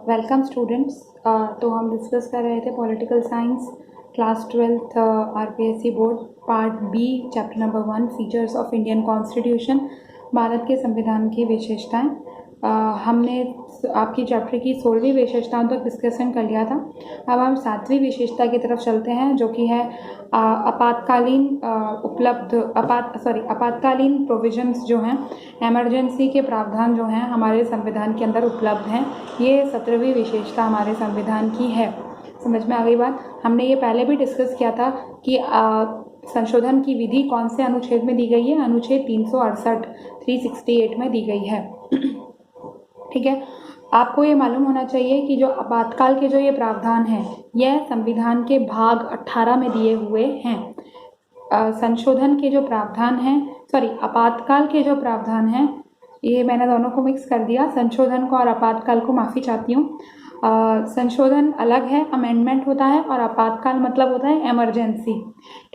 Welcome students. तो हम discuss कर रहे थे political science class 12th RPSC board part B chapter number 1 features of Indian constitution, Bharat के संविधान की विशेषताएं। हमने आपकी चैप्टर की 16वीं विशेषताओं तक डिस्कशन कर लिया था। अब हम 7वीं विशेषता की तरफ चलते हैं, जो कि है आपातकालीन प्रोविजंस जो हैं, एमरजेंसी के प्रावधान जो हैं हमारे संविधान के अंदर उपलब्ध हैं। ये 17वीं विशेषता हमारे संविधान की है। समझ में आ गई बात? हमने ये पहले भी डिस्कस किया था कि संशोधन की विधि कौन से अनुच्छेद में दी गई है। अनुच्छेद 368 368 में दी गई है। ठीक है, आपको ये मालूम होना चाहिए कि जो आपातकाल के जो ये प्रावधान हैं, यह संविधान के भाग 18 में दिए हुए हैं। संशोधन के जो प्रावधान हैं, आपातकाल के जो प्रावधान हैं, ये मैंने दोनों को मिक्स कर दिया, संशोधन को और आपातकाल को, माफ़ी चाहती हूँ। संशोधन अलग है, अमेंडमेंट होता है, और आपातकाल मतलब होता है इमरजेंसी।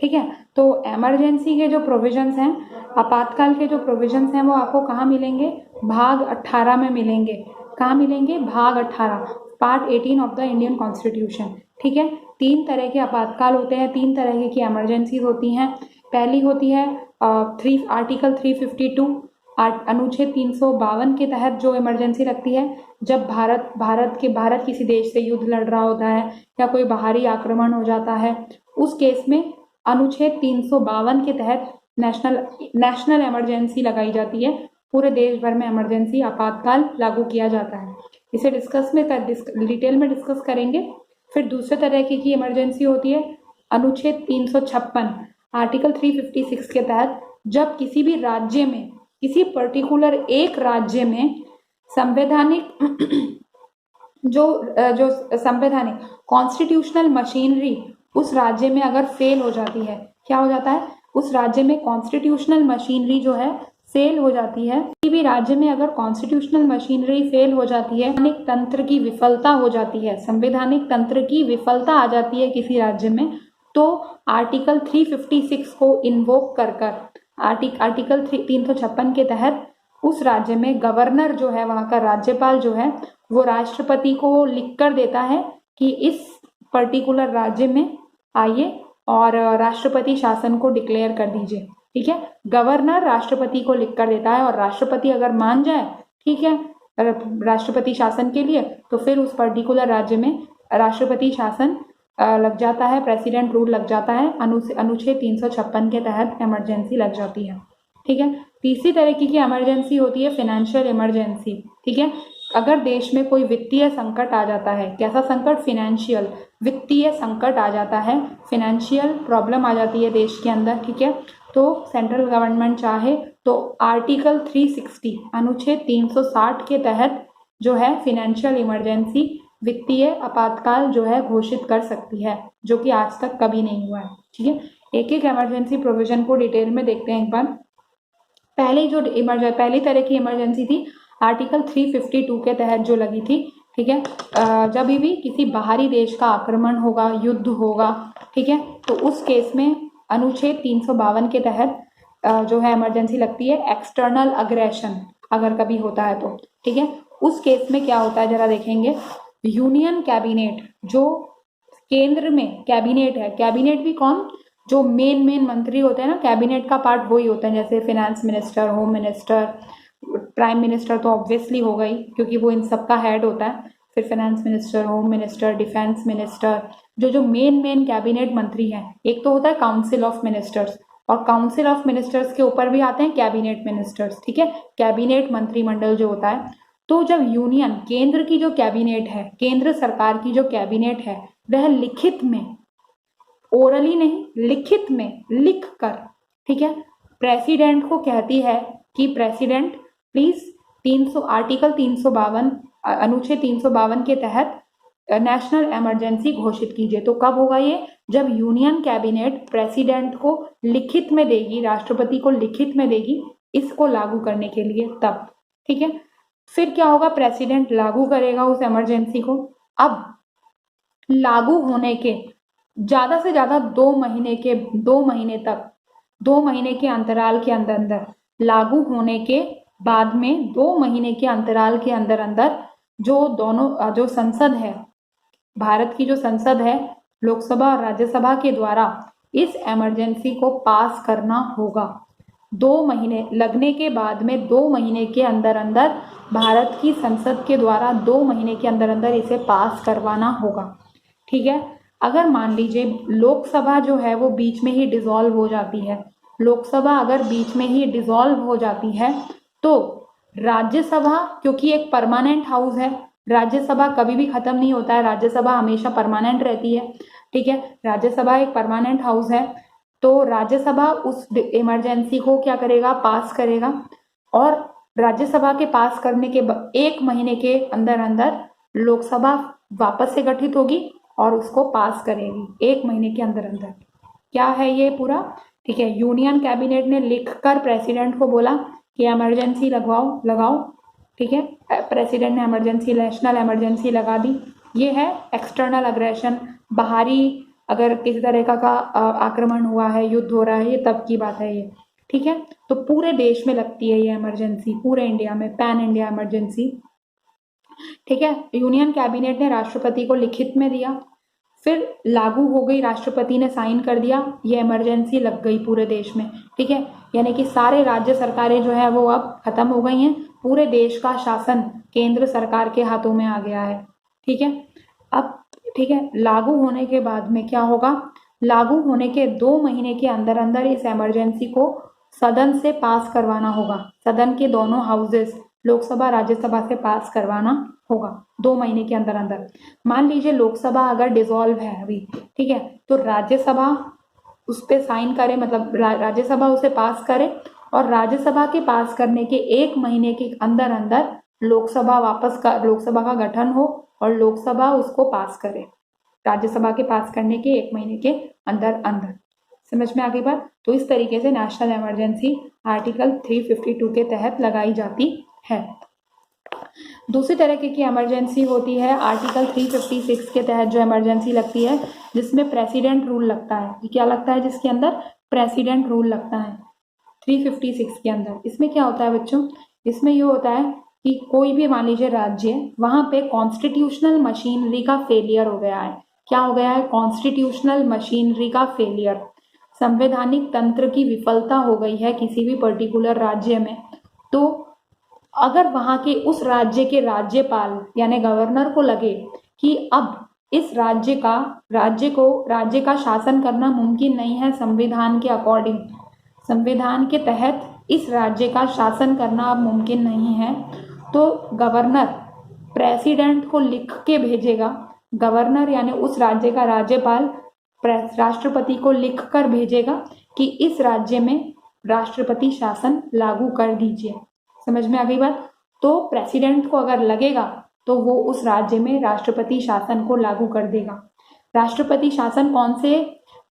ठीक है, तो इमरजेंसी के जो प्रोविजंस हैं, आपातकाल के जो प्रोविजंस हैं, वो आपको कहाँ मिलेंगे? भाग 18 में मिलेंगे। कहाँ मिलेंगे? भाग 18, part 18 of the Indian constitution. ठीक है, 3 तरह के आपातकाल होते हैं, 3 तरह की इमरजेंसीज होती हैं। पहली होती है आर्टिकल 352, अनुच्छेद 352 के तहत जो इमरजेंसी लगती है, जब भारत किसी देश से युद्ध लड़ रहा होता है या कोई बाहरी आक्रमण हो जाता है, उस केस में अनुच्छेद 352 के तहत नेशनल इमरजेंसी लगाई जाती है। पूरे देश भर में इमरजेंसी आपातकाल लागू किया जाता है। इसे डिटेल में डिस्कस करेंगे। फिर दूसरे तरह की इमरजेंसी होती है अनुच्छेद 356 आर्टिकल 356 के तहत, जब किसी भी राज्य में, किसी पर्टिकुलर एक राज्य में संवैधानिक जो संवैधानिक कॉन्स्टिट्यूशनल मशीनरी उस राज्य में अगर फेल हो जाती है। क्या हो जाता है? उस राज्य में कॉन्स्टिट्यूशनल मशीनरी जो है फेल हो जाती है। किसी भी राज्य में अगर कॉन्स्टिट्यूशनल मशीनरी फेल हो जाती है, संवैधानिक तंत्र की विफलता हो जाती है, संवैधानिक तंत्र की विफलता आ जाती है किसी राज्य में, तो आर्टिकल 356 को इन्वोक कर आर्टिकल 356 के तहत उस राज्य में गवर्नर जो है, वहाँ का राज्यपाल जो है, वो राष्ट्रपति को लिख कर देता है कि इस पर्टिकुलर राज्य में आइए और राष्ट्रपति शासन को डिक्लेयर कर दीजिए। ठीक है, गवर्नर राष्ट्रपति को लिख कर देता है, और राष्ट्रपति अगर मान जाए, ठीक है, राष्ट्रपति शासन के लिए, तो फिर उस पर्टिकुलर राज्य में राष्ट्रपति शासन लग जाता है, प्रेसिडेंट रूल लग जाता है। अनुच्छेद 356 के तहत इमरजेंसी लग जाती है। ठीक है, तीसरी तरह की इमरजेंसी होती है फाइनेंशियल इमरजेंसी। ठीक है, अगर देश में कोई वित्तीय संकट आ जाता है, कैसा संकट? फाइनेंशियल, वित्तीय संकट आ जाता है, फाइनेंशियल प्रॉब्लम आ जाती है देश के अंदर। ठीक है, तो सेंट्रल गवर्नमेंट चाहे तो आर्टिकल 360 अनुच्छेद 360 के तहत जो है फाइनेंशियल इमरजेंसी, वित्तीय आपातकाल जो है घोषित कर सकती है, जो कि आज तक कभी नहीं हुआ है। ठीक है, एक एक इमरजेंसी प्रोविजन को डिटेल में देखते हैं एक बार। पहली तरह की इमरजेंसी थी आर्टिकल 352 के तहत जो लगी थी। ठीक है, जब भी किसी बाहरी देश का आक्रमण होगा, युद्ध होगा, ठीक है, तो उस केस में अनुच्छेद 352 के तहत जो है इमरजेंसी लगती है। एक्सटर्नल अग्रेशन अगर कभी होता है तो, ठीक है, उस केस में क्या होता है जरा देखेंगे। यूनियन कैबिनेट, जो केंद्र में कैबिनेट है, कैबिनेट भी कौन? जो मेन मंत्री होते हैं ना, कैबिनेट का पार्ट वही होता है, जैसे finance minister, home minister, prime minister तो ऑब्वियसली होगा ही, क्योंकि वो इन सब का हेड होता है। फिर finance minister, home minister, defence minister, जो मेन कैबिनेट मंत्री हैं। एक तो होता है काउंसिल ऑफ मिनिस्टर्स, और काउंसिल ऑफ मिनिस्टर्स के ऊपर भी आते हैं कैबिनेट मिनिस्टर्स। ठीक है, कैबिनेट मंत्रिमंडल जो होता है। तो जब यूनियन, केंद्र की जो कैबिनेट है, केंद्र सरकार की जो कैबिनेट है, वह लिखित में, ओरली नहीं, लिखित में लिख कर, ठीक है, प्रेसिडेंट को कहती है कि प्रेसिडेंट प्लीज आर्टिकल 352 अनुच्छेद 352 के तहत नेशनल इमरजेंसी घोषित कीजिए। तो कब होगा ये? जब यूनियन कैबिनेट प्रेसिडेंट को लिखित में देगी, राष्ट्रपति को लिखित में देगी इसको लागू करने के लिए, तब। ठीक है, फिर क्या होगा? प्रेसिडेंट लागू करेगा उस इमरजेंसी को। अब लागू होने के ज्यादा से ज्यादा 2 महीने के अंतराल के अंदर लागू होने के बाद में 2 महीने के अंतराल के अंदर जो दोनों जो संसद है, भारत की जो संसद है, लोकसभा और राज्यसभा के द्वारा इस इमरजेंसी को पास करना होगा। 2 महीने लगने के बाद में 2 महीने के अंदर अंदर भारत की संसद के द्वारा 2 महीने के अंदर अंदर इसे पास करवाना होगा। ठीक है। अगर मान लीजिए लोकसभा जो है वो बीच में ही डिसॉल्व हो जाती है, लोकसभा अगर बीच में ही डिसॉल्व हो जाती है तो राज्यसभा, क्योंकि एक परमानेंट हाउस है, राज्यसभा कभी भी खत्म नहीं होता है, राज्यसभा हमेशा परमानेंट रहती है। ठीक है, राज्यसभा एक परमानेंट हाउस है, तो राज्यसभा उस इमरजेंसी को क्या करेगा, पास करेगा। और राज्यसभा के पास करने के 1 महीने के अंदर अंदर लोकसभा वापस से गठित होगी और उसको पास करेगी 1 महीने के अंदर अंदर। क्या है ये पूरा? ठीक है, यूनियन कैबिनेट ने लिखकर प्रेसिडेंट को बोला कि इमरजेंसी लगाओ। ठीक है, प्रेसिडेंट ने इमरजेंसी, नेशनल इमरजेंसी लगा दी। ये है एक्सटर्नल अग्रेशन, बाहरी अगर किसी तरह का आक्रमण हुआ है, युद्ध हो रहा है, ये तब की बात है ये। ठीक है, तो पूरे देश में लगती है ये इमरजेंसी, पूरे इंडिया में, पैन इंडिया इमरजेंसी। ठीक है, यूनियन कैबिनेट ने राष्ट्रपति को लिखित में दिया, फिर लागू हो गई, राष्ट्रपति ने साइन कर दिया, ये इमरजेंसी लग गई पूरे देश में। ठीक है, यानी कि सारे राज्य सरकारें जो है वो अब खत्म हो गई हैं, पूरे देश का शासन केंद्र सरकार के हाथों में आ गया है। ठीक है, अब ठीक है, लागू होने के बाद में क्या होगा, लागू होने के 2 महीने के अंदर अंदर इस इमरजेंसी को सदन से पास करवाना होगा, सदन के दोनों हाउसेस, लोकसभा राज्यसभा से पास करवाना होगा 2 महीने के अंदर अंदर। मान लीजिए लोकसभा अगर डिसॉल्व है अभी, ठीक है, तो राज्यसभा उस पर साइन करे, मतलब राज्यसभा उसे पास करे, और राज्यसभा के पास करने के 1 महीने के अंदर अंदर लोकसभा का गठन हो और लोकसभा उसको पास करे, राज्यसभा के पास करने के 1 महीने के अंदर अंदर। समझ में आ गई बात? तो इस तरीके से नेशनल इमरजेंसी आर्टिकल 352 के तहत लगाई जाती है। दूसरी तरीके की इमरजेंसी होती है आर्टिकल 356 के तहत जो इमरजेंसी लगती है, जिसमें प्रेसिडेंट रूल लगता है। क्या लगता है? जिसके अंदर प्रेसिडेंट रूल लगता है 356 के अंदर। इसमें क्या होता है बच्चों? इसमें ये होता है कि कोई भी मान लीजिए राज्य, वहां पे कॉन्स्टिट्यूशनल मशीनरी का फेलियर हो गया है। क्या हो गया है? कॉन्स्टिट्यूशनल मशीनरी का फेलियर, संवैधानिक तंत्र की विफलता हो गई है किसी भी पर्टिकुलर राज्य में। तो अगर वहां के उस राज्य के राज्यपाल यानी गवर्नर को लगे कि अब इस राज्य का शासन करना मुमकिन नहीं है संविधान के अकॉर्डिंग, संविधान के तहत इस राज्य का शासन करना अब मुमकिन नहीं है, तो गवर्नर प्रेसिडेंट को लिख के भेजेगा। गवर्नर यानी उस राज्य का राज्यपाल राष्ट्रपति को लिख कर भेजेगा कि इस राज्य में राष्ट्रपति शासन लागू कर दीजिए। समझ में आ गई बात? तो प्रेसिडेंट को अगर लगेगा तो वो उस राज्य में राष्ट्रपति शासन को लागू कर देगा। राष्ट्रपति शासन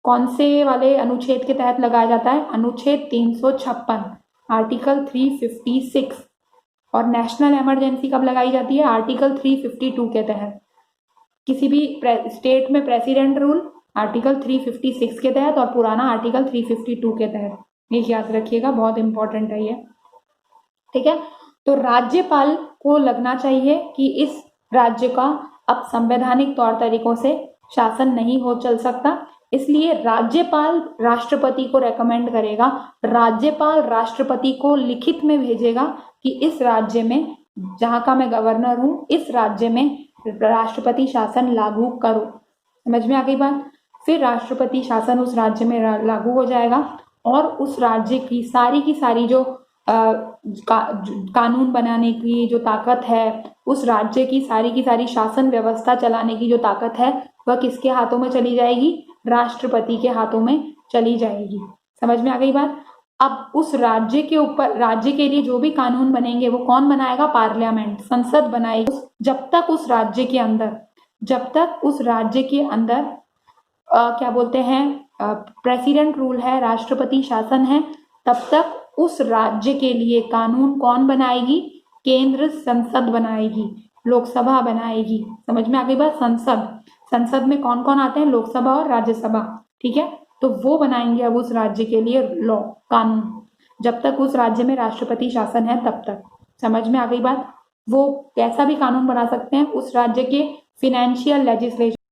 कौन से वाले अनुच्छेद के तहत लगाया जाता है? अनुच्छेद 356, आर्टिकल 356। और नेशनल इमरजेंसी कब लगाई जाती है? आर्टिकल 352 के तहत। किसी भी स्टेट में प्रेसिडेंट रूल आर्टिकल 356 के तहत और पुराना आर्टिकल 352 के तहत। ये याद रखिएगा, बहुत इंपॉर्टेंट है ये। ठीक है, तो राज्यपाल को लगना चाहिए कि इस राज्य का अब संवैधानिक तौर तरीकों से शासन नहीं हो चल सकता, इसलिए राज्यपाल राष्ट्रपति को रेकमेंड करेगा, राज्यपाल राष्ट्रपति को लिखित में भेजेगा कि इस राज्य में, जहां का मैं गवर्नर हूं, इस राज्य में राष्ट्रपति शासन लागू करो। समझ में आ गई बात? फिर राष्ट्रपति शासन उस राज्य में लागू हो जाएगा और उस राज्य की सारी जो कानून बनाने की जो ताकत है, उस राज्य की सारी शासन व्यवस्था चलाने की जो ताकत है, वह किसके हाथों में चली जाएगी? राष्ट्रपति के हाथों में चली जाएगी। समझ में आ गई बात? अब उस राज्य के ऊपर, राज्य के लिए जो भी कानून बनेंगे वो कौन बनाएगा? पार्लियामेंट, संसद बनाएगी। जब तक उस राज्य के अंदर क्या बोलते हैं, प्रेसिडेंट रूल है, राष्ट्रपति शासन है, तब तक उस राज्य के लिए कानून कौन बनाएगी? केंद्र संसद बनाएगी, लोकसभा बनाएगी। समझ में आ गई बात? संसद में कौन कौन आते हैं? लोकसभा और राज्यसभा। ठीक है, तो वो बनाएंगे अब उस राज्य के लिए लॉ, कानून, जब तक उस राज्य में राष्ट्रपति शासन है तब तक। समझ में आ गई बात? वो कैसा भी कानून बना सकते हैं उस राज्य के फिनेंशियल लेजिस्लेशन